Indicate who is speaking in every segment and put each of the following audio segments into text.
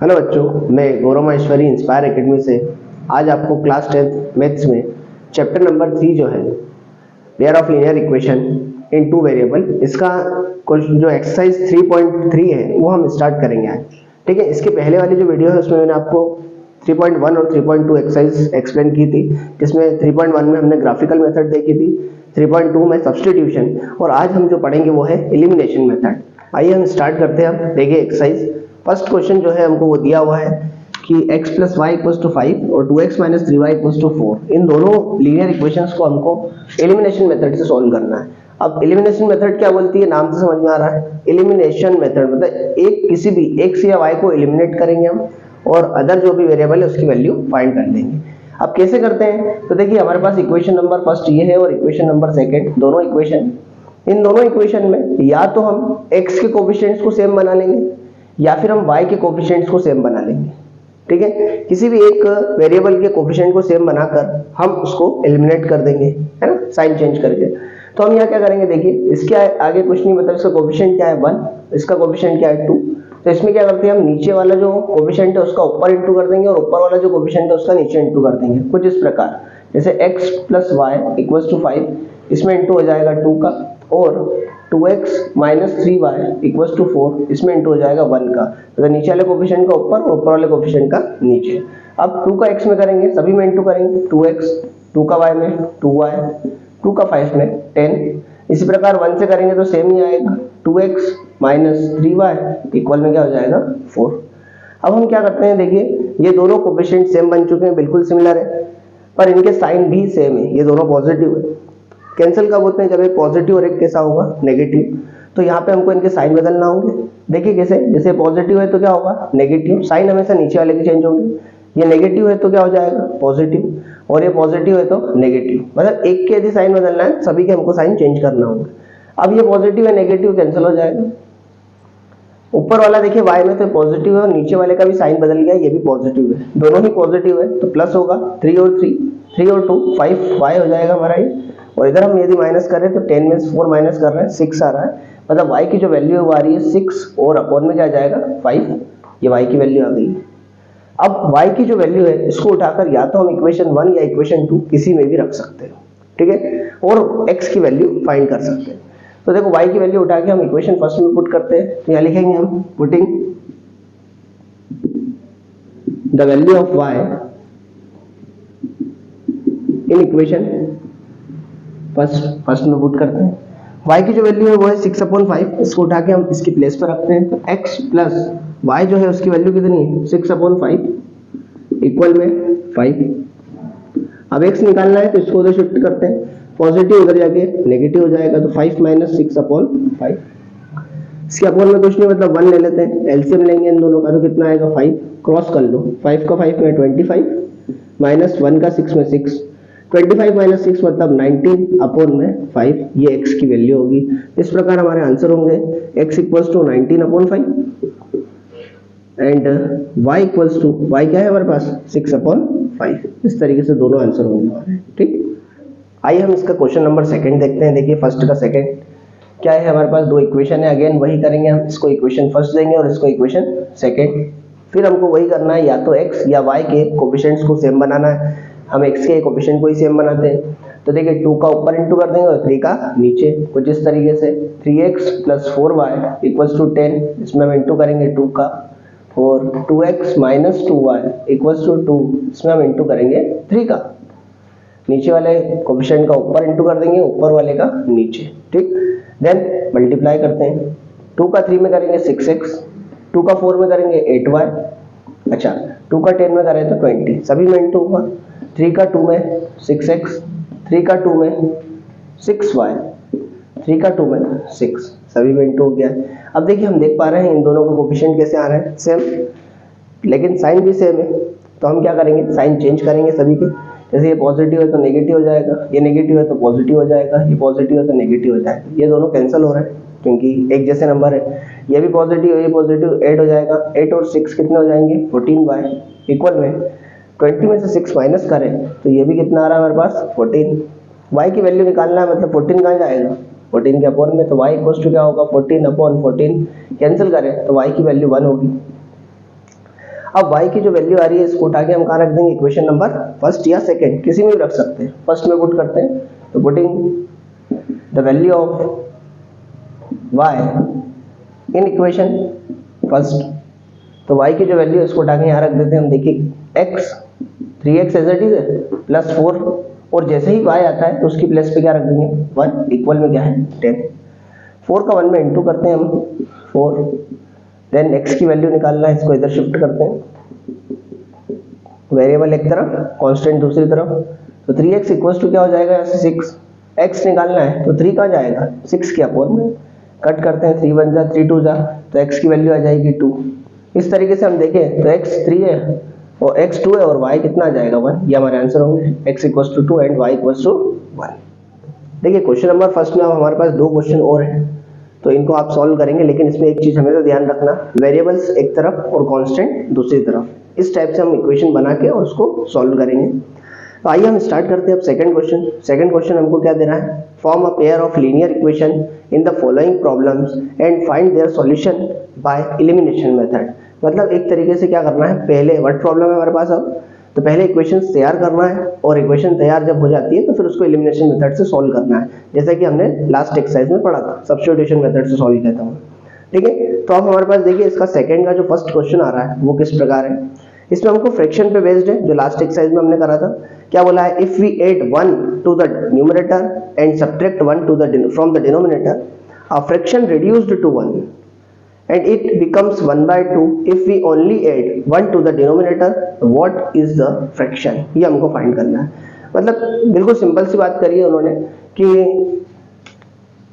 Speaker 1: Hello बच्चों, मैं गौरव Maheshwari inspire academy से आज आपको क्लास 10 मैथ्स में चैप्टर नंबर 3 जो है pair of linear equation in two variable, इसका जो एक्सरसाइज 3.3 है वो हम स्टार्ट करेंगे आज। ठीक है, इसके पहले वाली जो वीडियो है उसमें मैंने आपको 3.1 और 3.2 एक्सरसाइज एक्सप्लेन की थी, जिसमें 3.1 में हमने ग्राफिकल मेथड देखी थी, 3.2 में सब्स्टिट्यूशन, और आज हम जो पढ़ेंगे वो है एलिमिनेशन मेथड। आइए हम स्टार्ट करते हैं। हम देखिए एक्सरसाइज फर्स्ट क्वेश्चन जो है हमको वो दिया हुआ है कि x + y = 5 और 2x - 3y = 4। इन दोनों लीनियर इक्वेशंस को हमको एलिमिनेशन मेथड से सॉल्व करना है। अब एलिमिनेशन मेथड क्या बोलती है, नाम से समझ में आ रहा है। एलिमिनेशन मेथड मतलब किसी भी x या y को एलिमिनेट करेंगे हम और अदर जो भी वेरिएबल है उसकी वैल्यू फाइंड कर लेंगे। अब कैसे करते हैं, तो देखिए हमारे पास इक्वेशन नंबर फर्स्ट ये है और इक्वेशन नंबर सेकंड, दोनों इक्वेशन। इन दोनों इक्वेशन में या तो हम x के कोएफिशिएंट्स को सेम बना लेंगे या फिर हम y के कोएफिशिएंट्स को सेम बना लेंगे। ठीक है, किसी भी एक वेरिएबल के कोएफिशिएंट को सेम बनाकर हम उसको एलिमिनेट कर देंगे, है ना, साइन चेंज करके। तो हम यहाँ क्या करेंगे, देखिए इसके आगे कुछ नहीं, मतलब इसका कोएफिशिएंट क्या है 1, इसका कोएफिशिएंट क्या है 2। तो इसमें क्या करते हैं, हम नीचे वाला जो कोएफिशिएंट है उसका ऊपर इंटू कर देंगे और ऊपर वाला जो कोएफिशिएंट है उसका नीचे इंटू कर देंगे, कुछ इस प्रकार। जैसे x + y = 5, इसमें इंटू हो जाएगा 2 का, और 2x - 3y = 4, इसमें इंटू हो जाएगा 1 का। तो नीचे वाले कोएफिशिएंट का ऊपर और ऊपर वाले कोएफिशिएंट का नीचे। अब 2 का x में करेंगे, सभी में इंटू करेंगे, 2x, 2 का y में 2y, 2 का 5 में 10। इसी प्रकार 1 से करेंगे तो सेम ही आएगा, 2x - 3y इक्वल में क्या हो जाएगा 4। अब हम क्या करते हैं, देखिए ये दोनों कोएफिशिएंट सेम बन चुके हैं, बिल्कुल सिमिलर है, पर इनके साइन भी सेम है, ये दोनों पॉजिटिव है। कैंसिल कब होते हैं, जब एक पॉजिटिव और एक कैसा होगा, नेगेटिव। तो यहाँ पे हमको इनके साइन बदलना होंगे। देखिए कैसे, जैसे पॉजिटिव है तो क्या होगा, नेगेटिव, साइन हमेशा नीचे वाले के चेंज होंगे। ये नेगेटिव है तो क्या हो जाएगा, पॉजिटिव, और ये पॉजिटिव है तो नेगेटिव। मतलब एक के यदि साइन बदलना है, सभी के हमको साइन चेंज करना होगा। अब ये पॉजिटिव है, नेगेटिव कैंसिल हो जाएगा। ऊपर वाला देखिए y में तो पॉजिटिव है और नीचे वाले का भी साइन बदल गया, ये भी पॉजिटिव है, दोनों ही पॉजिटिव है, तो प्लस होगा 3 और 3, 3 और 2 5y हो जाएगा हमारा ये। और इधर हम यदि माइनस करें तो 10 में 4 माइनस कर रहे हैं 6 आ रहा है, मतलब y की जो वैल्यू है वो आ रही है 6 और अपॉन में क्या जाएगा 5, ये y की वैल्यू आ गई। अब y की जो वैल्यू है इसको उठाकर या तो हम इक्वेशन 1 या इक्वेशन 2 किसी में भी रख सकते हैं, ठीक है, और x की वैल्यू फाइंड कर सकते हैं। तो देखो y की वैल्यू उठा के हम इक्वेशन फर्स्ट में पुट करते हैं, तो यहाँ लिखेंगे हम putting the value of y in equation first में पुट करते हैं। y की जो वैल्यू है वो है 6/5, इसको उठा के हम इसकी प्लेस पर रखते हैं। तो x + y जो है उसकी वैल्यू कितनी है, 6/5 इक्वल में 5। अब x निकालना है तो इसको उधर शिफ्ट करते हैं, पॉजिटिव उधर जाके नेगेटिव हो जाएगा, तो 5 - 6/5। इसके अपॉन में कुछ नहीं, मतलब 1 ले लेते हैं, एलसीएम लेंगे इन दोनों का, तो कितना आएगा 5, क्रॉस कर लो, 5 का 5 में 25 माइनस 1 का 6 में 6, 25 - 6 मतलब 19 अपॉन में 5, ये x की वैल्यू होगी। इस प्रकार हमारे आंसर होंगे x = 19/5 एंड y क्या है हमारे पास 6/5। इस तरीके से दोनों आंसर होंगे हमारे, ठीक। आइए हम इसका क्वेश्चन नंबर सेकंड देखते हैं। देखिए फर्स्ट का सेकंड क्या है, हमारे पास दो इक्वेशन है, अगेन वही करेंगे हम, इसको इक्वेशन फर्स्ट देंगे और इसको इक्वेशन सेकंड। फिर हमको वही करना है, या तो x या y के कोएफिशिएंट्स को सेम बनाना है। हम x के कोएफिशिएंट को ही सेम बनाते हैं, तो देखिए 2 का ऊपर इंटू कर देंगे और 3 का नीचे, कुछ इस तरीके से। 3x + 4y = 10, इसमें हम इंटू करेंगे 2 का, और 2x - 2y = 2, इसमें हम इंटू करेंगे 3 का। नीचे वाले कोएफिशिएंट का ऊपर इंटू कर देंगे, ऊपर वाले का नीचे, ठीक। देन मल्टीप्लाई करते हैं, 2 का 3 में करेंगे 6x, 2 का 4 में करेंगे 8y, अच्छा 2 का 10 में करें तो 20, सभी में इंटू होगा। 3 का 2 में 6x, 3 का 2 में 6y, 3 का 2 में 6, सभी में इंटू हो गया। अब देखिए हम देख पा रहे हैं इन दोनों का कोएफिशिएंट कैसे आ रहा है, सेम, लेकिन साइन भी सेम है। तो हम क्या करेंगे, साइन चेंज करेंगे सभी के। जैसे ये पॉजिटिव है तो नेगेटिव हो जाएगा, ये नेगेटिव है तो पॉजिटिव हो जाएगा, ये पॉजिटिव है तो नेगेटिव हो जाएगा। ये दोनों कैंसिल हो रहे हैं क्योंकि एक जैसे नंबर है, ये भी पॉजिटिव है, ये पॉजिटिव, 8 हो जाएगा। 8 और 6 कितने हो जाएंगे, 14y इक्वल में 20 में से 6 माइनस करें तो ये भी कितना आ रहा है हमारे पास 14। y की वैल्यू निकालना है, मतलब 14 कहाँ जाएगा, 14 के अपॉन में, तो y इक्वल टू क्या होगा 14/14, कैंसिल करें तो y की वैल्यू 1 होगी। अब y की जो वैल्यू आ रही है इसको उठा के हम कहाँ रख देंगे, इक्वेशन नंबर फर्स्ट या सेकंड किसी में भी रख सकते हैं, फर्स्ट में पुट करते हैं। तो putting the value of y in equation first, तो y की जो वैल्यू है इसको उठा के यहाँ रख देते हैं हम। देखिए x 3x as it is है प्लस 4, और जैसे ही y आता है तो उसकी प्लेस पे क्या रख देंगे 1, इक्वल में क्या है 10। 4 का 1 में इंटू करते हैं हम 4, देन x की वैल्यू निकालना है, इसको इधर शिफ्ट करते हैं, वेरिएबल एक तरफ कांस्टेंट दूसरी तरफ। तो 3x इक्वल्स टू क्या हो जाएगा, 6, x निकालना है तो 3 कहाँ जाएगा 6 के अपोन में, कट करते हैं 3 1 जा 3 2 जा, तो x की वैल्यू आ जाएगी 2। इस तरीके से हम देखें तो x 3 है और x 2 है और y कितना आ जाएगा 1, ये हमारे आंसर होंगे, x equals to 2 and y equals to 1। देखिए क्वेश्चन नंबर फर्स्ट में अब हमारे पास 2 क्वेश्चन और हैं, तो इनको आप सॉल्व करेंगे, लेकिन इसमें एक चीज हमेशा ध्यान रखना, वेरिएबल्स एक तरफ और कांस्टेंट दूसरी तरफ। इस टाइप से हम इक्वेशन बना के और उसको सॉल्व करेंगे। तो आइए हम स्टार्ट करते हैं अब सेकंड क्वेश्चन। सेकंड क्वेश्चन हमको क्या दे रहा है, form a pair of linear equation in the following problems and find their solution by elimination method. मतलब एक तरीके से क्या करना है, पहले व्हाट प्रॉब्लम है हमारे पास अब, तो पहले इक्वेशंस तैयार करना है और इक्वेशन तैयार जब हो जाती है तो फिर उसको एलिमिनेशन मेथड से सॉल्व करना है, जैसा कि हमने लास्ट एक्सरसाइज में पढ़ा था, सब्स्टिट्यूशन मेथड से सॉल्व किया था। ठीक है, तो अब हमारे पास देखिए इसका सेकंड का जो फर्स्ट क्वेश्चन आ रहा है वो किस प्रकार है। इसमें हमको फ्रैक्शन पे बेस्ड है, जो लास्ट एक्सरसाइज में हमने करा था। क्या बोला है, if we add 1 to the numerator and subtract 1 to the from the denominator, a fraction reduced to 1 and it becomes 1/2 if we only add 1 to the denominator, what is the fraction, ये हमको find करना है। मतलब बिल्कुल simple सी बात करी है उन्होंने कि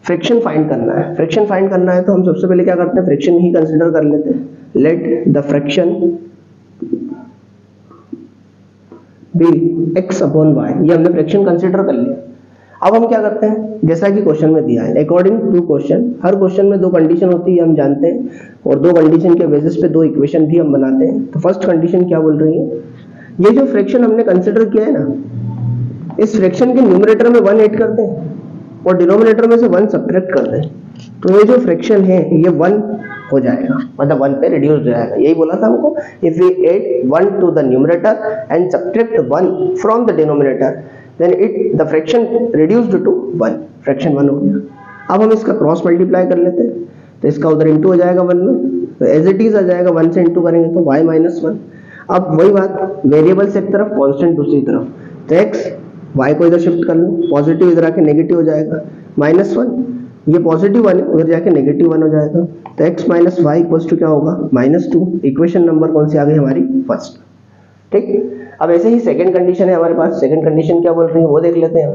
Speaker 1: फ्रैक्शन फाइंड करना है। फ्रैक्शन फाइंड करना है तो हम सबसे पहले क्या करते हैं, फ्रैक्शन ही कंसीडर कर लेते हैं। Let the fraction be x upon y, ये हमने फ्रैक्शन कंसीडर कर लिया। अब हम क्या करते हैं, जैसा कि क्वेश्चन में दिया है, अकॉर्डिंग टू क्वेश्चन, हर क्वेश्चन में 2 कंडीशन होती है हम जानते हैं, और 2 कंडीशन के बेसिस पे 2 इक्वेशन भी हम बनाते हैं। तो फर्स्ट कंडीशन क्या बोल रही है, ये जो फ्रैक्शन हमने कंसीडर किया है ना, इस फ्रैक्शन के न्यूमरेटर में 1 ऐड कर दें और डिनोमिनेटर में से 1 सब्ट्रैक्ट कर दें, तो ये जो फ्रैक्शन है ये 1 हो जाएगा, मतलब 1 पे रिड्यूस हो जाएगा। यही बोला था हमको, if we add 1 to the numerator and subtract 1 from the denominator, then the fraction reduced to 1, fraction 1 हो गया। अब हम इसका क्रॉस मल्टीप्लाई कर लेते हैं, तो इसका उधर इंटू हो जाएगा 1 में, तो एज इट इज आ जाएगा, 1 से इंटू करेंगे तो y माइनस 1। अब वही बात, वेरिएबल्स एक तरफ कांस्टेंट दूसरी तरफ, तो x y को इधर शिफ्ट कर लो, पॉजिटिव इधर आके नेगेटिव हो जाएगा, -1 ये पॉजिटिव 1 है, उधर जाके नेगेटिव 1 हो जाएगा, तो x minus Y equals to क्या होगा -2। इक्वेशन नंबर कौन सी आ गई हमारी, फर्स्ट। ठीक, अब ऐसे ही सेकंड कंडीशन है हमारे पास। सेकंड कंडीशन क्या बोल रही है वो देख लेते हैं।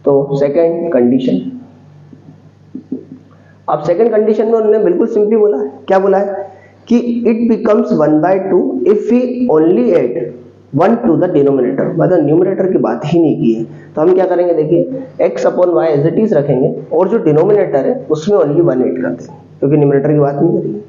Speaker 1: तो सेकंड कंडीशन, अब सेकंड कंडीशन में उन्होंने बिल्कुल सिंपली बोला है, क्या बोला है कि it becomes 1/2 if we only add 1 to the denominator, मतलब न्यूमरेटर की बात ही नहीं की है। तो हम क्या करेंगे, देखिए x upon y as it is रखेंगे और जो डिनोमिनेटर है उसमें ओनली 1 ऐड कर देंगे, क्योंकि न्यूमरेटर की बात नहीं करेंगे।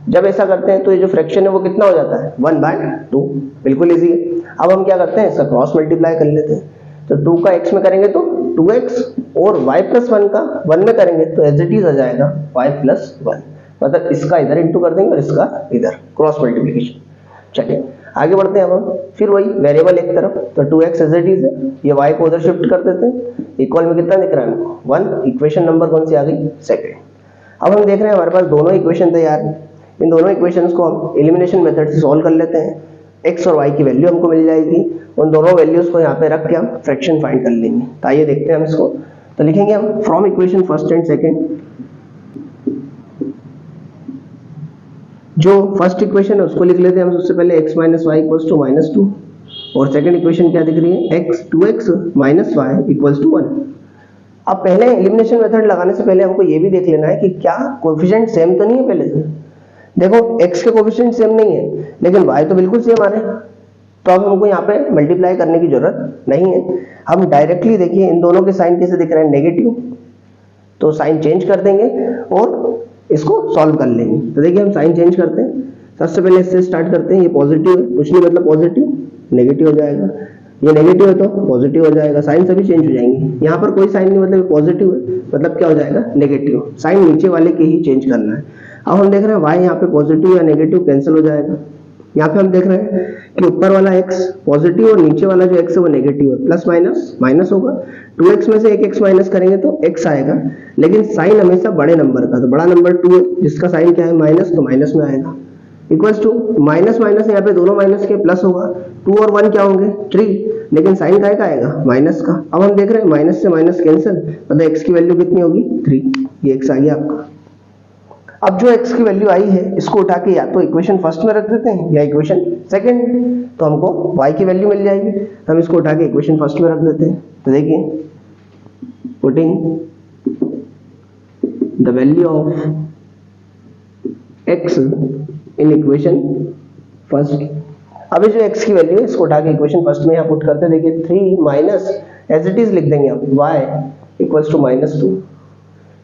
Speaker 1: जब ऐसा करते हैं तो ये जो फ्रैक्शन है वो कितना हो जाता है, 1/2, बिल्कुल इजी है। अब हम क्या करते हैं, इसका क्रॉस मल्टीप्लाई कर लेते हैं, तो 2 का x में करेंगे तो 2x और y प्लस 1 का 1 में करेंगे तो एज इट इज आ जाएगा y प्लस 1, मतलब इसका इधर इंटू कर देंगे और इसका इधर, क्रॉस मल्टीप्लिकेशन। चलिए आगे बढ़ते हैं। अब हम फिर वही वेरिएबल एक तरफ, तो 2x एज इट इज है, ये y को उधर शिफ्ट कर देते हैं, इक्वल में कितना दिख रहा है 1, इक्वेशन नंबर कौन सी आ गई, सेकंड। अब हम देख रहे हैं हमारे पास दोनों इक्वेशन तैयार है, इन दोनों इक्वेशंस को हम एलिमिनेशन मेथड से सॉल्व कर लेते हैं। x और y की वैल्यू हमको मिल जाएगी, उन दोनों वैल्यूज को यहाँ पे रख के हम फ्रैक्शन फाइंड कर लेंगे। तो आइए देखते हैं हम इसको। तो लिखेंगे हम from equation first and second, जो फर्स्ट इक्वेशन है उसको लिख लेते हैं हम सबसे पहले, x minus Y equals to -2, और सेकंड इक्वेशन क्या दिख रही है, x minus Y equals to 1। अब पहले एलिमिनेशन मेथड लगाने से पहले हमको ये भी देख लेना है कि क्या कोएफिशिएंट सेम तो नहीं है पहले से। देखो x के कोएफिशिएंट सेम नहीं है, लेकिन y तो बिल्कुल सेम आ रहे हैं, तो अब हमको यहाँ पे मल्टीप्लाई करने की जरूरत नहीं है। हम डायरेक्टली देखिए इन दोनों के साइन कैसे दिख रहे हैं, नेगेटिव, तो साइन चेंज कर देंगे और इसको सॉल्व कर लेंगे। तो देखिए हम साइन चेंज करते हैं, सबसे पहले इससे स्टार्ट करते हैं, ये पॉजिटिव है, कुछ नहीं मतलब पॉजिटिव नेगेटिव हो जाएगा, ये नेगेटिव है तो पॉजिटिव हो जाएगा, साइन सभी चेंज हो जाएंगे। यहाँ पर कोई साइन नहीं, मतलब पॉजिटिव है, मतलब क्या हो जाएगा नेगेटिव, साइन नीचे वाले के ही चेंज करना है। अब हम देख रहे हैं y यहाँ पे पॉजिटिव या नेगेटिव कैंसिल हो जाएगा, यहाँ पे हम देख रहे हैं कि ऊपर वाला x पॉजिटिव और नीचे वाला जो x है वो नेगेटिव है, प्लस माइनस माइनस होगा। 2x में से एक x माइनस करेंगे तो x आएगा, लेकिन साइन हमेशा बड़े नंबर का, तो बड़ा नंबर 2 है जिसका साइन क्या है माइनस, तो माइनस में आएगा। इक्वल्स टू माइनस माइनस, यहाँ पे दोनों माइनस के प्लस होगा, 2 और 1 क्या होंगे 3, लेकिन साइन का आएगा माइनस का। अब हम देख रहे हैं माइनस से माइनस कैंसिल, मतलब x की वैल्यू कितनी होगी 3, ये x आ गया आपका। अब जो x की वैल्यू आई है इसको उठा के या तो इक्वेशन फर्स्ट में रख देते हैं या इक्वेशन सेकंड, तो हमको y की वैल्यू मिल जाएगी। हम इसको उठा के इक्वेशन फर्स्ट में रख देते हैं, तो देखिए putting the value of x in equation first. अभी जो x की वैल्यू है इसको उठा के इक्वेशन फर्स्ट में यहाँ पुट करते हैं। देखिए 3 माइनस एज इट इज लिख देंगे आप y इक्वल्स टू -2।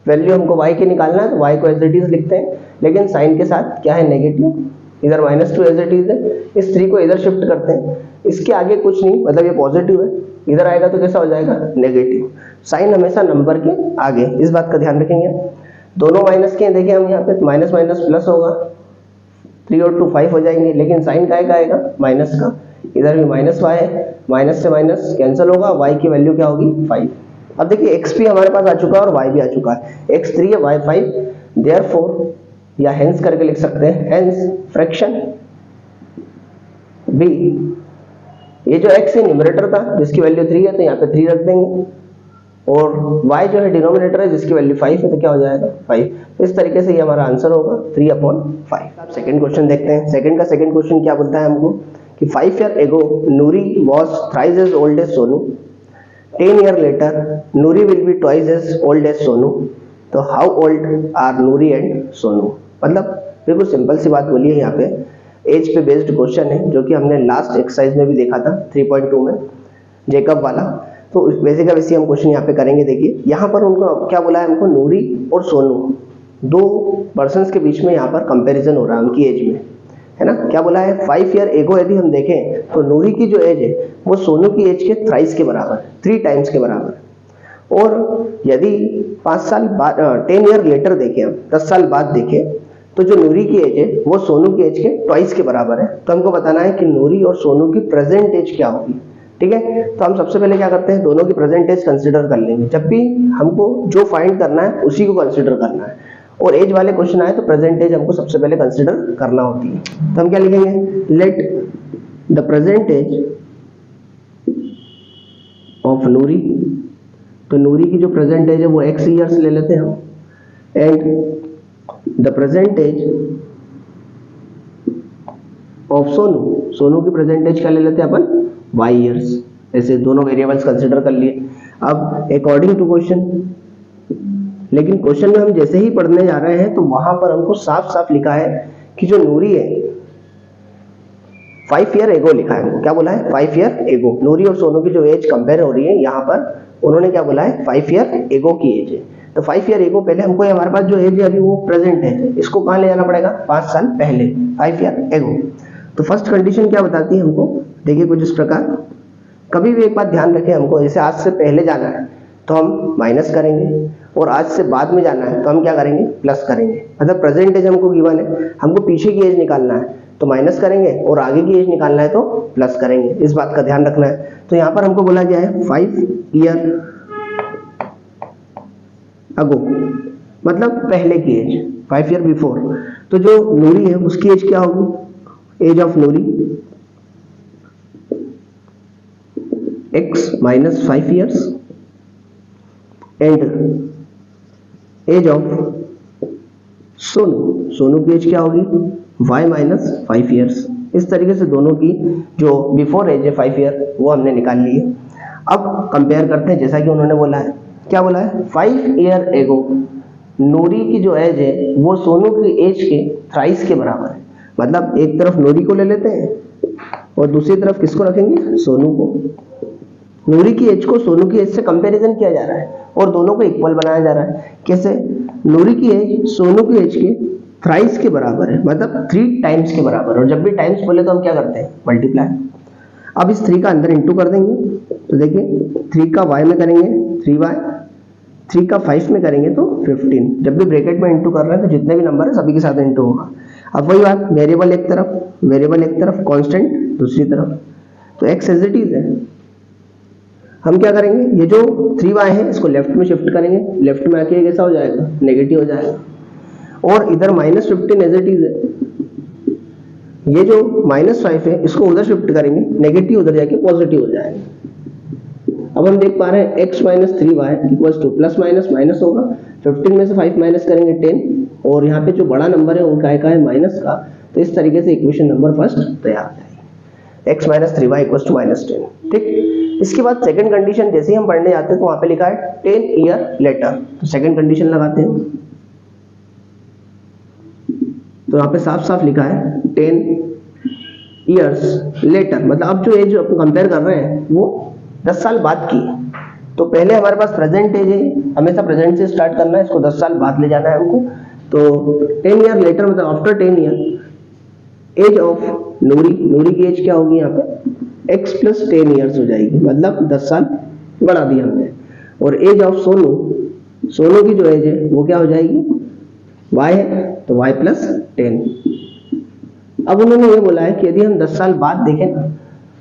Speaker 1: वैल्यू हमको y की निकालना है तो y को एज इट इज लिखते हैं, लेकिन साइन के साथ क्या है नेगेटिव, इधर -2 एज इट इज है, इस 3 को इधर शिफ्ट करते हैं, इसके आगे कुछ नहीं, मतलब ये पॉजिटिव है, इधर आएगा तो कैसा हो जाएगा नेगेटिव। साइन हमेशा नंबर के आगे, इस बात का ध्यान रखेंगे। दोनों माइनस के देखिए हम यहाँ पे माइनस माइनस प्लस होगा, 3 और 2 5 हो जाएंगे, लेकिन साइन का आएगा माइनस का, इधर भी माइनस y है, माइनस से माइनस कैंसिल होगा, y की वैल्यू क्या होगी 5। अब देखिए x भी हमारे पास आ चुका है और y भी आ चुका है, x 3 है y 5, देयरफॉर या हेंस करके लिख सकते हैं, हेंस फ्रैक्शन b, ये जो x है न्यूमरेटर था जिसकी वैल्यू 3 है तो यहाँ पे 3 रख देंगे, और y जो है डिनोमिनेटर है जिसकी वैल्यू 5 है तो क्या हो जाएगा 5। इस तरीके से ये हमारा आंसर होगा 3/5। अब सेकंड क्वेश्चन देखते हैं। सेकंड का सेकंड क्वेश्चन क्या बोलता है हमको कि 5 years ago Nuri was thrice as old as Sonu, 10 years later Nuri will be twice as old as Sonu, तो how old are Nuri and Sonu। मतलब बिल्कुल सिंपल सी बात बोली है, यहाँ पे एज पे बेस्ड क्वेश्चन है जो कि हमने लास्ट एक्सरसाइज में भी देखा था 3.2 में जेकब वाला, तो वैसे का वैसे हम क्वेश्चन यहाँ पे करेंगे। देखिए यहाँ पर उनको क्या बोला है, हमको नूरी और सोनू दो पर्सन्स के बीच में यहाँ पर कंपैरिजन हो रहा है उनकी एज में, है ना। क्या बोला है 5 years ago यदि हम देखें तो नूरी की जो एज है वो सोनू की एज के थ्राइस के बराबर, 3 टाइम्स के बराबर, और यदि 5 साल बाद 10 years लेटर देखें, हम 10 साल बाद देखें तो जो नूरी की एज है वो सोनू की एज के ट्वाइस के बराबर है। तो हमको बताना है कि नूरी और सोनू की प्रेजेंट एज क्या होगी, ठीक है। तो हम सबसे पहले क्या करते हैं, दोनों की प्रेजेंट एज कंसीडर कर लेंगे। जब भी हमको जो फाइंड करना है उसी को कंसीडर करना है, और एज वाले क्वेश्चन आए तो प्रेजेंट एज हमको सबसे पहले कंसीडर करना होती है। तो हम क्या लिखेंगे, let the present age of Noori, तो नूरी की जो प्रेजेंट एज है वो x ईयर्स ले लेते हैं हम, and the present age of Sonu, Sonu की प्रेजेंट एज क्या ले लेते हैं अपन y ईयर्स। ऐसे दोनों वेरिएबल्स कंसीडर कर लिए। अब अकॉर्डिंग टू क्वेश्चन, लेकिन क्वेश्चन में हम जैसे ही पढ़ने जा रहे हैं तो वहां पर हमको साफ साफ लिखा है कि जो नूरी है 5 years ago लिखा है, क्या बोला है 5 years ago। नूरी और सोनू की जो एज कंपेयर हो रही है यहाँ पर उन्होंने क्या बोला है 5 years ago की एज है। तो 5 years ago पहले हमको हमारे पास जो एज है अभी वो प्रेजेंट है, इसको कहाँ ले जाना पड़ेगा 5 साल पहले, 5 years ago। तो फर्स्ट कंडीशन क्या बताती है हमको, देखिए कुछ इस प्रकार। कभी भी एक बात ध्यान रखें, हमको जैसे आज से पहले जाना है तो हम माइनस करेंगे, और आज से बाद में जाना है तो हम क्या करेंगे प्लस करेंगे। मतलब प्रेजेंट एज हमको गिवन है, हमको पीछे की एज निकालना है तो माइनस करेंगे, और आगे की एज निकालना है तो प्लस करेंगे। इस बात का ध्यान रखना है। तो यहाँ पर हमको बोला गया है 5 years ago, मतलब पहले की एज 5 years before। तो जो नूरी है उसकी एज क्या होगी, age of Noori x minus 5 years and age of Sonu, Sonu की एज क्या होगी y minus 5 years। इस तरीके से दोनों की जो बिफोर एज है 5 years वो हमने निकाल ली है। अब कंपेयर करते हैं जैसा कि उन्होंने बोला है, क्या बोला है 5 years ago नूरी की जो एज है वो सोनू की एज के थ्राइस के बराबर है। मतलब एक तरफ नूरी को ले लेते हैं और दूसरी तरफ किसको रखेंगे, सोनू को। नूरी की एज को सोनू की एज से कंपैरिजन किया जा रहा है और दोनों को इक्वल बनाया जा रहा है। कैसे, नूरी की एज सोनू की एज के थ्राइस के बराबर है, मतलब 3 टाइम्स के बराबर। और जब भी टाइम्स बोले तो हम क्या करते हैं मल्टीप्लाई। अब इस 3 का अंदर इंटू कर देंगे, तो देखिए 3 का y में करेंगे 3y, 3 का 5 में करेंगे तो 15। जब भी ब्रैकेट में इंटू कर रहे हैं तो जितने भी नंबर है सभी के साथ इंटू होगा। अब वही बात, वेरिएबल एक तरफ, कांस्टेंट दूसरी तरफ, तो x एज इट इज है। हम क्या करेंगे, ये जो 3y है इसको लेफ्ट में शिफ्ट करेंगे, लेफ्ट में आके कैसा हो जाएगा, नेगेटिव हो जाएगा, और इधर -15 एज इट इज है। ये जो -5 है इसको उधर शिफ्ट करेंगे, नेगेटिव उधर जाके पॉजिटिव हो जाएगा। अब हम देख पा रहे हैं x - 3y equals two plus minus minus होगा, 15 में से 5 माइनस करेंगे 10, और यहाँ पे जो बड़ा नंबर है उनका है माइनस का, तो इस तरीके से इक्वेशन नंबर फर्स्ट तैयार हो जाएगी, x - 3y इक्वल्स टू -10। ठीक, इसके बाद सेकंड कंडीशन जैसे ही हम पढ़ने जाते हैं तो वहां पे लिखा है 10 ईयर लेटर, तो सेकंड कंडीशन लगाते हैं। तो यहाँ पे साफ साफ लिखा है 10 इयर्स लेटर, मतलब अब जो एज कंपेयर कर रहे हैं वो 10 साल बाद की है। तो पहले हमारे पास प्रेजेंट एज है, हमेशा प्रेजेंट से स्टार्ट करना है, इसको 10 साल बाद ले जाना है हमको। तो 10 ईयर लेटर मतलब आफ्टर 10 ईयर एज ऑफ नूरी की एज क्या होगी यहाँ पे x + 10 ईयर्स हो जाएगी, मतलब 10 साल बढ़ा दिया हमने। और एज ऑफ सोनू की जो एज है वो क्या हो जाएगी, y है तो y + 10। अब उन्होंने ये बोला है कि यदि हम 10 साल बाद देखें ना,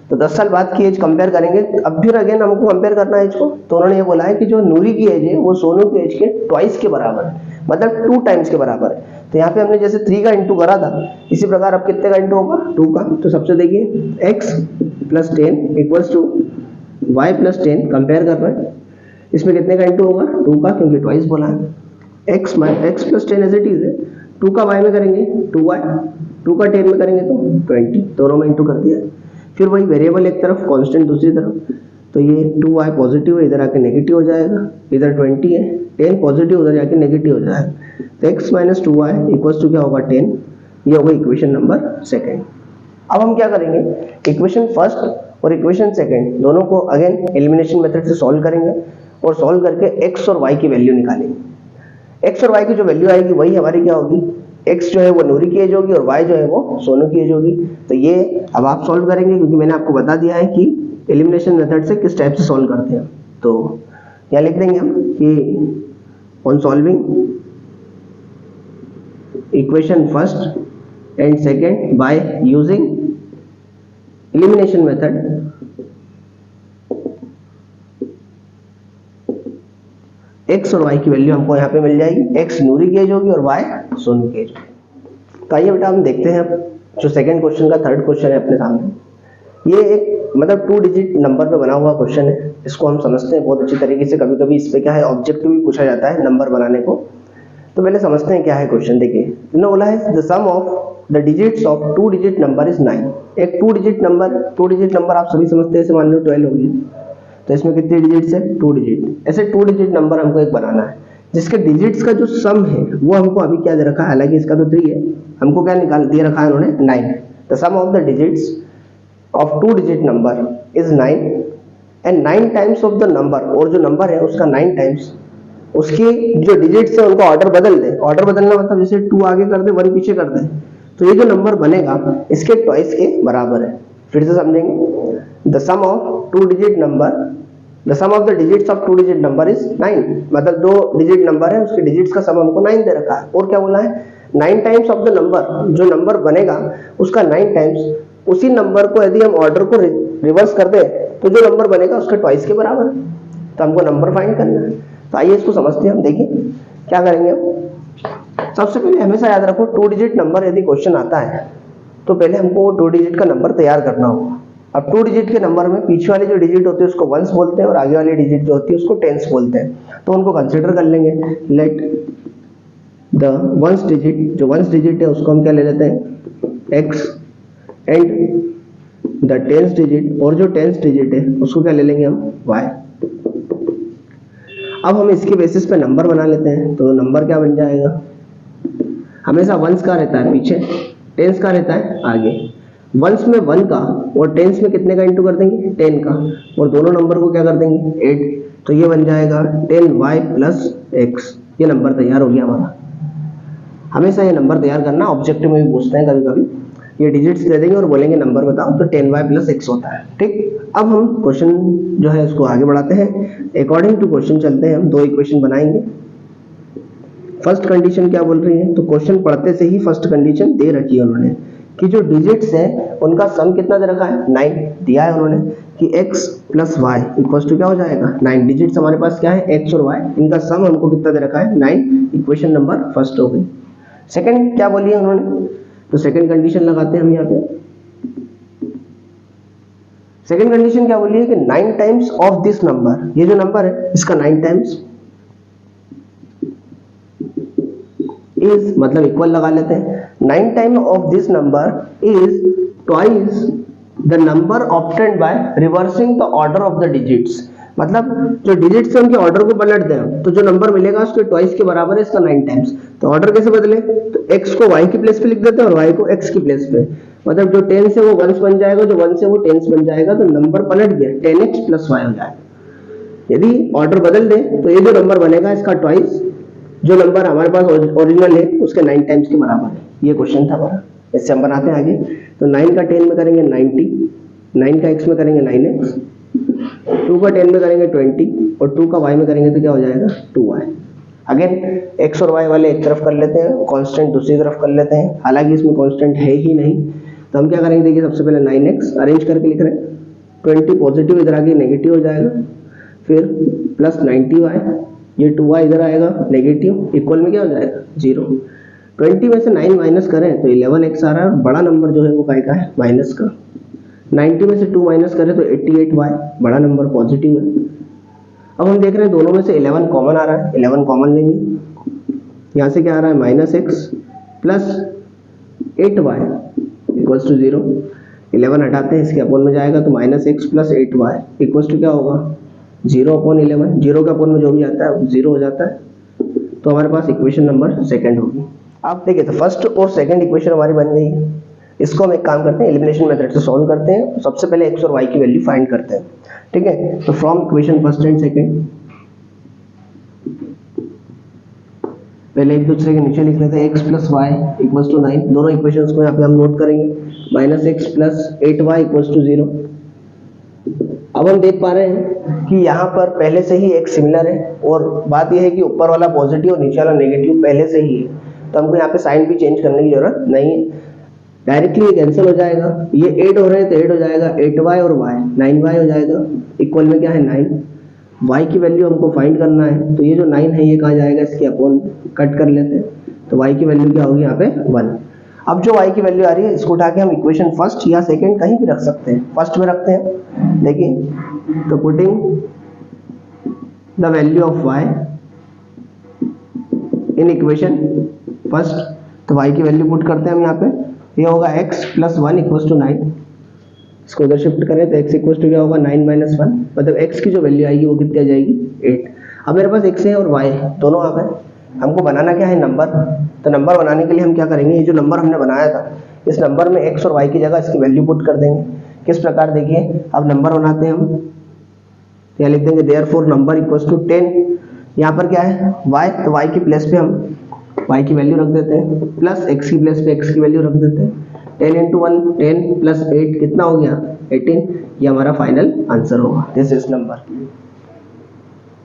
Speaker 1: तो 10 साल बाद की एज कंपेयर करेंगे, अब फिर अगेन हमको कंपेयर करना है एज को। तो उन्होंने ये बोला है कि जो नूरी की एज है वो सोनू की एज के ट्वाइस के बराबर है, मतलब 2 टाइम्स के बराबर है। तो यहाँ पे हमने जैसे 3 का इंटू करा था, इसी प्रकार अब कितने का इंटू होगा, 2 का। तो सबसे देखिए x + 10 equals to y + 10 compare कर रहे हैं, इसमें कितने का इंटू होगा, 2 का, क्योंकि ट्वाइस बोला है। x + 10 एज इट इज है, 2 का y में करेंगे 2y, 2 का 10 में करेंगे तो 20, दोनों में इंटू कर दिया। फिर वही वेरिएबल एक तरफ, कांस्टेंट दूसरी तरफ, तो ये 2y पॉजिटिव है, इधर आके नेगेटिव हो जाएगा, इधर 20 है, 10 पॉजिटिव उधर जाके नेगेटिव हो जाएगा। तो x - 2y इक्वल्स टू क्या होगा 10, ये होगा इक्वेशन नंबर सेकंड। अब हम क्या करेंगे, इक्वेशन फर्स्ट और इक्वेशन सेकंड दोनों को अगेन एलिमिनेशन मेथड से सॉल्व करेंगे, और सॉल्व करके x और y की वैल्यू निकालेंगे। x और y की जो वैल्यू आएगी वही हमारी क्या होगी, x जो है वो नूरी की एज होगी और y जो है वो सोनू की एज होगी। तो ये अब आप सॉल्व करेंगे, क्योंकि मैंने आपको बता दिया है कि एलिमिनेशन मेथड से किस टाइप से सॉल्व करते हैं। तो यहाँ लिख देंगे हम कि on solving equation first and second by using elimination method, x और y की वैल्यू हमको यहाँ पे मिल जाएगी, x नूरी की एज होगी और y सोनू की एज होगी। तो आइए बेटा हम देखते हैं जो सेकंड क्वेश्चन का थर्ड क्वेश्चन है अपने सामने। ये एक मतलब 2 डिजिट नंबर पे बना हुआ क्वेश्चन है, इसको हम समझते हैं बहुत अच्छी तरीके से। कभी कभी इस पे क्या है, ऑब्जेक्टिव भी पूछा जाता है नंबर बनाने को। तो पहले समझते हैं क्या है क्वेश्चन। देखिए इन्होंने बोला है the sum of the digits of 2 digit number is 9। एक 2 डिजिट नंबर आप सभी समझते हैं, जैसे मान लो 12 हो गया, तो इसमें कितने डिजिट्स है, 2 डिजिट। ऐसे 2 डिजिट नंबर हमको एक बनाना है, जिसके डिजिट्स का जो सम है वो हमको अभी क्या दे रखा है, हालांकि इसका तो 3 है, हमको क्या निकाल दिया रखा है उन्होंने 9। The sum of the digits of 2 digit number is 9 and 9 times of the number, और जो नंबर है उसका 9 टाइम्स, उसकी जो डिजिट्स है उनको ऑर्डर बदल दे। ऑर्डर बदलना मतलब जैसे 2 आगे कर दे 1 पीछे कर दे, तो ये जो नंबर बनेगा इसके ट्वाइस के बराबर है। फिर से समझेंगे, the sum of 2 digit number, the sum of the digits of 2 digit number is 9, मतलब 2 डिजिट नंबर है उसके डिजिट्स का सम हमको 9 दे रखा है। और क्या बोला है, 9 टाइम्स ऑफ द नंबर, जो नंबर बनेगा उसका 9 टाइम्स, उसी नंबर को यदि हम ऑर्डर को रिवर्स कर दे तो जो नंबर बनेगा उसके ट्वाइस के बराबर है। तो हमको नंबर फाइंड करना है। तो आइए इसको समझते हैं हम। देखिए क्या करेंगे हम। सबसे पहले हमेशा याद रखो 2 डिजिट नंबर यदि क्वेश्चन आता है तो पहले हमको 2 डिजिट का नंबर तैयार करना होगा। अब 2 डिजिट के नंबर में पीछे वाली जो डिजिट होती है उसको वंस बोलते हैं और आगे वाली डिजिट जो होती है उसको टेंस बोलते हैं। तो उनको कंसीडर कर लेंगे। लेट द वंस डिजिट, जो वंस डिजिट है उसको हम क्या ले लेते हैं x, and the tens digit, और जो टेंस डिजिट है उसको क्या ले लेंगे हम y। अब हम इसके बेसिस पे नंबर बना लेते हैं। तो नंबर क्या बन जाएगा, हमेशा वंस का रहता है पीछे, टेंस का रहता है आगे। वंस में 1 का और टेंस में कितने का इंटू कर देंगे, 10 का, और दोनों नंबर को क्या कर देंगे 8। तो ये बन जाएगा 10y + x। ये नंबर तैयार हो गया हमारा। हमेशा ये नंबर तैयार करना, ऑब्जेक्टिव में भी पूछते हैं कभी कभी, ये डिजिट्स दे देंगे और बोलेंगे नंबर बताओ, तो 10y + x होता है। ठीक, अब हम क्वेश्चन जो है उसको आगे बढ़ाते हैं। अकॉर्डिंग टू क्वेश्चन चलते हैं हम। 2 इक्वेशन बनाएंगे। फर्स्ट कंडीशन क्या बोल रही है, तो क्वेश्चन पढ़ते से ही फर्स्ट कंडीशन दे रखी है उन्होंने कि जो डिजिट्स है उनका सम कितना दे रखा है, 9 दिया है उन्होंने कि x plus Y equals to क्या हो जाएगा 9। डिजिट्स हमारे पास क्या है x और y, इनका सम हमको कितना दे रखा है 9। इक्वेशन नंबर फर्स्ट हो गई। सेकंड क्या बोली है उन्होंने, तो सेकंड कंडीशन लगाते हैं हम यहाँ पे। सेकंड कंडीशन क्या बोली है कि 9 टाइम्स ऑफ दिस नंबर, ये जो नंबर है इसका 9 टाइम्स इज, मतलब इक्वल लगा लेते हैं, 9 time of this number is twice the number obtained by reversing the order of the digits. मतलब जो डिजिट्स है उनके ऑर्डर को पलट दें तो जो नंबर मिलेगा उसके ट्वाइस के बराबर है इसका 9 टाइम्स। तो ऑर्डर कैसे बदले, तो x को y की प्लेस पे लिख देते हैं और y को x की प्लेस पे, मतलब जो 10 से वो 1 बन जाएगा, जो 1 से वो 10 बन जाएगा, तो नंबर पलट गया 10x प्लस y हो जाएगा। यदि ऑर्डर बदल दे तो ये जो नंबर बनेगा इसका ट्वाइस जो नंबर हमारे पास ओरिजिनल है उसके 9 टाइम्स के बराबर है। ये क्वेश्चन था हमारा, इससे हम बनाते हैं आगे। तो 9 का 10 में करेंगे 90, 9 का x में करेंगे 9x, 2 का 10 में करेंगे 20 और 2 का y में करेंगे तो क्या हो जाएगा 2y। अगेन x और y वाले एक तरफ कर लेते हैं, कांस्टेंट दूसरी तरफ कर लेते हैं, हालांकि इसमें कांस्टेंट है ही नहीं। तो हम क्या करेंगे, देखिए सबसे पहले 9x अरेंज करके लिख रहे हैं, 20 पॉजिटिव इधर आके नेगेटिव हो जाएगा, फिर प्लस 90y, ये 2y इधर आएगा नेगेटिव, इक्वल में क्या हो जाएगा 0। 20 में से 9 माइनस करें तो 11x आ रहा है और बड़ा नंबर जो है वो काय का है माइनस का। 90 में से 2 माइनस करें तो 88y, बड़ा नंबर पॉजिटिव है। अब हम देख रहे हैं दोनों में से 11 कॉमन आ रहा है, 11 कॉमन लेंगे, यहाँ से क्या आ रहा है minus x plus 8y equals to 0। 11 हटाते हैं, इसके अपोन में जाएगा तो minus x plus 8y equals to क्या होगा 0 अपॉन 11। 0 के अपोन में जो भी आता है वो 0 हो जाता है। तो हमारे पास इक्वेशन नंबर सेकंड होगी। आप देखिए तो फर्स्ट और सेकंड इक्वेशन हमारी बन गई है। इसको हम एक काम करते हैं, एलिमिनेशन मेथड से सॉल्व करते हैं। सबसे पहले x और y की वैल्यू फाइंड करते हैं, ठीक है। तो from equation first and second, पहले एक दूसरे के नीचे लिख लेते हैं x plus Y equals to 9। दोनों इक्वेशंस को यहाँ पे हम नोट करेंगे, minus x plus 8y equals to 0। अब हम देख पा रहे हैं कि यहाँ पर पहले से ही x सिमिलर है और बात यह है कि ऊपर वाला पॉजिटिव और नीचे वाला नेगेटिव पहले से ही है, तो हमको यहाँ पे साइन भी चेंज करने की जरूरत नहीं है, डायरेक्टली ये कैंसिल हो जाएगा। ये 8 हो रहे हैं तो 8 हो जाएगा, 8y और y 9y हो जाएगा, इक्वल में क्या है 9। y की वैल्यू हमको फाइंड करना है, तो ये जो 9 है ये कहाँ जाएगा, इसके अपॉन कट कर लेते हैं, तो y की वैल्यू क्या होगी यहाँ पे 1। अब जो y की वैल्यू आ रही है इसको उठा के हम इक्वेशन फर्स्ट या सेकंड कहीं भी रख सकते हैं, फर्स्ट में रखते हैं। देखिए तो putting the value of y in equation first, तो y की वैल्यू पुट करते हैं हम यहाँ पे, ये होगा x प्लस 1 इक्वल्स टू 9। इसको उधर शिफ्ट करें तो x इक्वल्स टू क्या होगा 9 माइनस 1, मतलब x की जो वैल्यू आएगी वो कितनी आ जाएगी 8। अब मेरे पास x है और y है, दोनों आ गए। हमको बनाना क्या है नंबर, तो नंबर बनाने के लिए हम क्या करेंगे, ये जो नंबर हमने बनाया था इस नंबर में x और y की जगह इसकी वैल्यू पुट कर देंगे। किस प्रकार, देखिए अब नंबर बनाते हैं हम, तो यहाँ लिख देंगे देयरफॉर नंबर इक्वल्स टू 10। यहाँ पर क्या है y, तो y की प्लेस पे हम y की वैल्यू रख देते हैं, प्लस x की प्लेस पे x की वैल्यू रख देते हैं। 10 इंटू 1 10 प्लस 8 कितना हो गया 18, ये हमारा फाइनल आंसर होगा, दिस इज नंबर।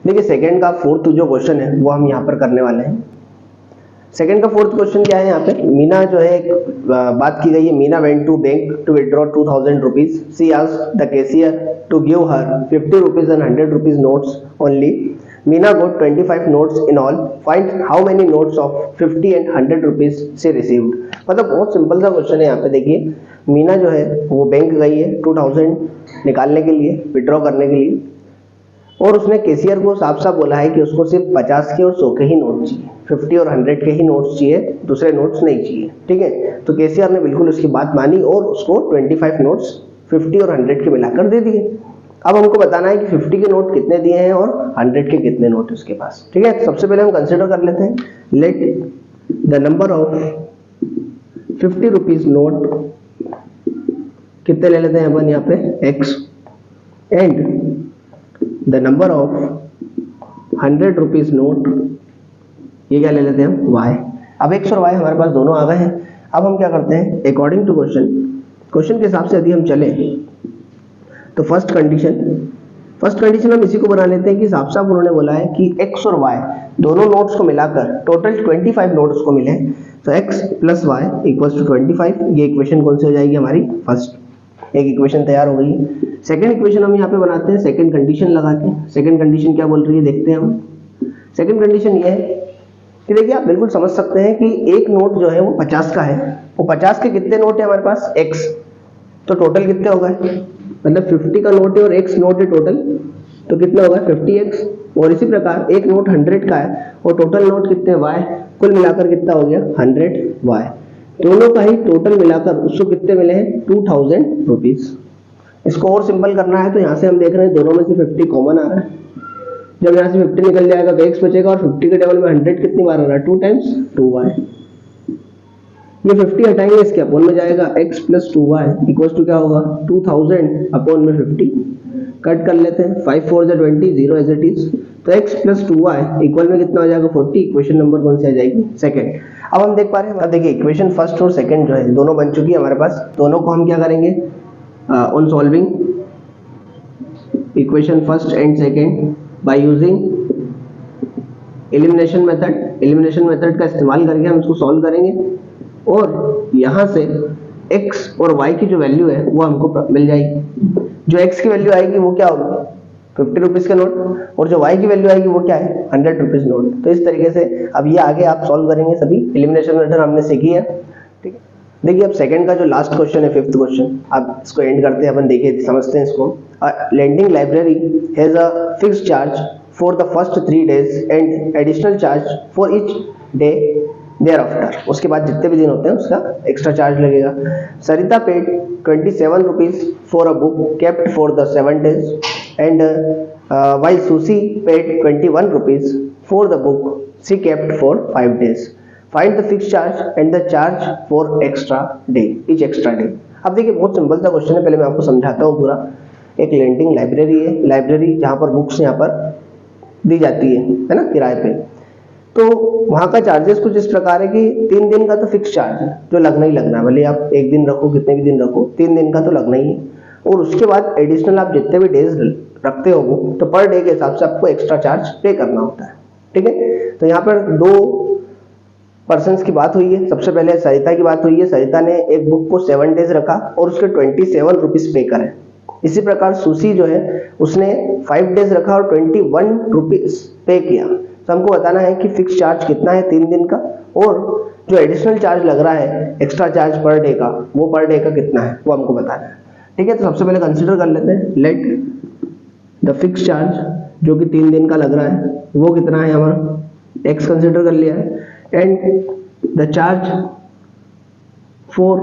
Speaker 1: देखिए सेकंड का फोर्थ जो क्वेश्चन है वो हम यहाँ पर करने वाले हैं। सेकंड का फोर्थ क्वेश्चन क्या है, यहाँ पे मीना जो है एक बात की गई है, Meena went to bank to withdraw 2000 rupees, she asked the cashier to give her 50 rupees and 100 rupees notes only. Meena got 25 notes in all. Find how many notes of 50 and 100 rupees she received. मतलब बहुत simple सा question है। यहाँ पे देखिए मीना जो है वो बैंक गई है 2000 निकालने के लिए, विड्रॉ करने के लिए, और उसने कैशियर को साफ साफ बोला है कि उसको सिर्फ 50 के और 100 के ही नोट चाहिए, 50 और 100 के ही नोट्स चाहिए, दूसरे नोट्स नहीं चाहिए, ठीक है। तो कैशियर ने बिल्कुल उसकी बात मानी और उसको 25 नोट्स 50 और 100 के मिलाकर दे दिए। अब हमको बताना है कि 50 के नोट कितने दिए हैं और 100 के कितने नोट उसके पास, ठीक है। सबसे पहले हम कंसिडर कर लेते हैं, let the number of 50 rupees note कितने ले लेते हैं अपन यहाँ पे x, and the number of 100 rupees note ये क्या ले लेते हैं हम y। अब x और y हमारे पास दोनों आ गए हैं। अब हम क्या करते हैं, अकॉर्डिंग टू क्वेश्चन के हिसाब से यदि हम चले तो फर्स्ट कंडीशन हम इसी को बना लेते हैं कि साफ साफ उन्होंने बोला है कि x और y दोनों नोट्स को मिलाकर टोटल 25 नोट्स को मिले, तो x plus Y equals to 25। ये इक्वेशन कौन सी हो जाएगी हमारी? फर्स्ट। एक इक्वेशन तैयार हो गई। सेकंड इक्वेशन हम यहाँ पे बनाते हैं सेकंड कंडीशन लगा के। सेकंड कंडीशन क्या बोल रही है देखते हैं हम। सेकंड कंडीशन ये है कि देखिए आप बिल्कुल समझ सकते हैं कि एक नोट जो है वो 50 का है, वो 50 के कितने नोट है हमारे पास? x, तो टोटल कितने होगा? मतलब 50 का नोट है और x नोट है टोटल, तो कितना होगा? 50x। और इसी प्रकार एक नोट 100 का है और टोटल नोट कितने? y, कुल मिलाकर कितना हो गया? 100y। दोनों का ही टोटल मिलाकर उसको कितने मिले हैं? 2000 रुपीज। इसको और सिंपल करना है तो यहाँ से हम देख रहे हैं दोनों में से 50 कॉमन आ रहा है। जब यहाँ से 50 निकल जाएगा तो x बचेगा और 50 के टेबल में 100 कितनी बार आ रहा है? 2 टाइम्स 2y। ये 50 हटाएंगे, इसके अपॉन में जाएगा x plus 2y equals to क्या होगा? 2000 अपॉन में 50। कट कर लेते हैं, 5 4 20, 0 एज इट इज। तो x प्लस 2y इक्वल में कितना हो जाएगा? 40। इक्वेशन नंबर कौन सी आ जाएगी? सेकंड। अब हम देख पा रहे हैं, अब देखिए इक्वेशन फर्स्ट और सेकंड जो है दोनों बन चुकी है हमारे पास। दोनों को हम क्या करेंगे? On solving equation first and second by using elimination method. Elimination method का इस्तेमाल करके हम इसको सॉल्व करेंगे और यहाँ से x और y की जो वैल्यू है वो हमको मिल जाएगी। जो x की वैल्यू आएगी वो क्या होगी? 50 रुपीज का नोट, और जो y की वैल्यू आएगी वो क्या है? 100 रुपीज नोट। तो इस तरीके से अब ये आगे आप सॉल्व करेंगे सभी एलिमिनेशन मेथड हमने सीखी है। ठीक है, देखिए अब सेकंड का जो लास्ट क्वेश्चन है, 5th क्वेश्चन, अब इसको एंड करते हैं अपन। देखिए समझते हैं इसको। Lending library has a fixed charge for the first 3 days and additional charge for each day thereafter. उसके बाद जितने भी दिन होते हैं उसका एक्स्ट्रा चार्ज लगेगा। Sarita paid 27 rupees for a book kept for the 7 days and while Susie paid 21 rupees for the book she kept for 5 days. Find the fixed charge and the charge for extra day, each extra day. अब देखिए बहुत simple सा question है, पहले मैं आपको समझाता हूँ पूरा। एक लेंडिंग लाइब्रेरी है, लाइब्रेरी जहाँ पर बुक्स यहाँ पर दी जाती है ना, किराए पे। तो वहाँ का चार्जेस कुछ इस प्रकार है कि 3 दिन का तो फिक्स चार्ज है जो लगना ही लगना है, भले आप 1 दिन रखो कितने भी दिन रखो, 3 दिन का तो लगना ही है। और उसके बाद एडिशनल आप जितने भी डेज रखते हो तो पर डे के हिसाब से आपको एक्स्ट्रा चार्ज पे करना होता है। ठीक है, तो यहाँ पर 2 पर्सन्स की बात हुई है। सबसे पहले सरिता की बात हुई है। सरिता ने एक बुक को 7 days रखा और उसके 27 रुपीज पे करे। इसी प्रकार सुसी जो है उसने 5 days रखा और 21 रुपीज पे किया। तो हमको बताना है कि फिक्स चार्ज कितना है 3 दिन का, और जो एडिशनल चार्ज लग रहा है एक्स्ट्रा चार्ज पर डे का, वो पर डे का कितना है वो हमको बताना है। ठीक है, तो सबसे पहले कंसिडर कर लेते हैं। लेट द फिक्स चार्ज जो कि 3 दिन का लग रहा है वो कितना है हमारा? x कंसिडर कर लिया है, and the charge for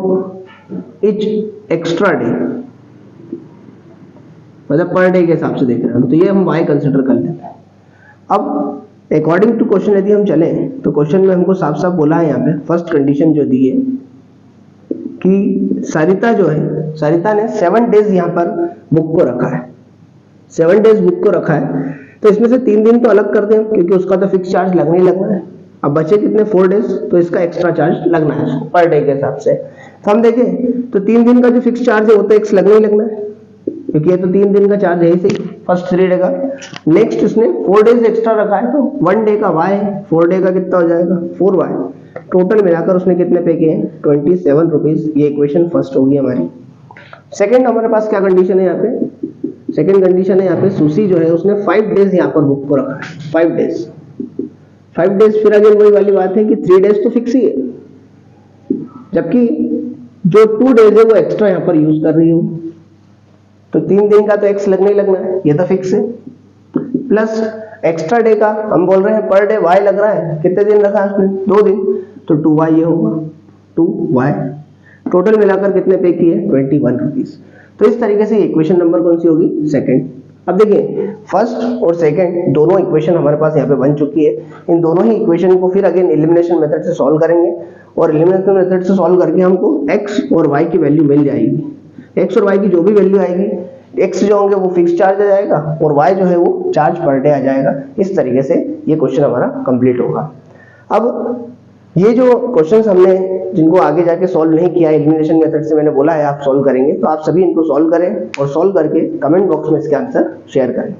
Speaker 1: each extra day, मतलब पर डे के हिसाब से देख रहे हैं, तो ये हम y कंसिडर कर लेते हैं। अब अकॉर्डिंग टू क्वेश्चन यदि हम चले तो क्वेश्चन में हमको साफ साफ बोला है यहाँ पे फर्स्ट कंडीशन जो दी है कि सरिता जो है, सरिता ने 7 days यहाँ पर बुक को रखा है, 7 days बुक को रखा है। तो इसमें से 3 दिन तो अलग कर दें क्योंकि उसका तो फिक्स चार्ज लगना ही लगना है। अब बचे कितने? 4 days, तो इसका एक्स्ट्रा चार्ज लगना है पर डे के हिसाब से। तो हम देखें तो 3 दिन का जो फिक्स चार्ज है वो तो एक्स लगना ही लगना है क्योंकि ये तो 3 दिन का चार्ज है ही सही, फर्स्ट 3 डे का। नेक्स्ट उसने 4 days एक्स्ट्रा रखा है तो 1 डे का y, 4 डे का कितना हो जाएगा? 4y। टोटल मिलाकर उसने कितने पे किए हैं? 27 रुपीज। ये इक्वेशन फर्स्ट होगी हमारी। सेकंड हमारे पास क्या कंडीशन है यहाँ पे? सेकंड कंडीशन है यहाँ पे सुसी जो है उसने 5 days यहाँ पर बुक को रखा है, 5 days। 5 days फिर अगेन वही वाली बात है कि 3 days तो फिक्स ही है, जबकि जो 2 days है वो एक्स्ट्रा यहाँ पर यूज कर रही हूँ, तो 3 दिन का तो x लगना ही लगना है, ये तो फिक्स है। प्लस एक्स्ट्रा डे का हम बोल रहे हैं पर डे y लग रहा है, कितने दिन रखा है उसने? 2 दिन, तो 2y ये होगा, 2y। टोटल मिलाकर कितने पे किए? 21 रुपीज। तो इस तरीके से इक्वेशन नंबर कौन सी होगी? सेकंड। अब देखिए फर्स्ट और सेकंड दोनों इक्वेशन हमारे पास यहाँ पे बन चुकी है। इन दोनों ही इक्वेशन को फिर अगेन एलिमिनेशन मेथड से सॉल्व करेंगे और एलिमिनेशन मेथड से सॉल्व करके हमको x और y की वैल्यू मिल जाएगी। x और y की जो भी वैल्यू आएगी, x जो होंगे वो फिक्स चार्ज आ जाएगा और y जो है वो चार्ज पर डे आ जाएगा। इस तरीके से ये क्वेश्चन हमारा कंप्लीट होगा। अब ये जो क्वेश्चंस हमने जिनको आगे जाके सॉल्व नहीं किया एलिमिनेशन मेथड से, मैंने बोला है आप सॉल्व करेंगे, तो आप सभी इनको सॉल्व करें और सॉल्व करके कमेंट बॉक्स में इसके आंसर शेयर करें।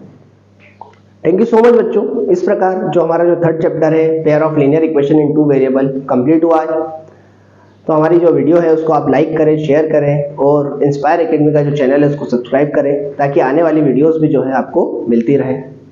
Speaker 1: थैंक यू सो मच बच्चों। इस प्रकार जो हमारा जो थर्ड चैप्टर है pair of linear equation in two variable complete हुआ है। तो हमारी जो वीडियो है उसको आप लाइक करें, शेयर करें और इंस्पायर एकेडमी का जो चैनल है उसको सब्सक्राइब करें ताकि आने वाली वीडियोस भी जो है आपको मिलती रहे।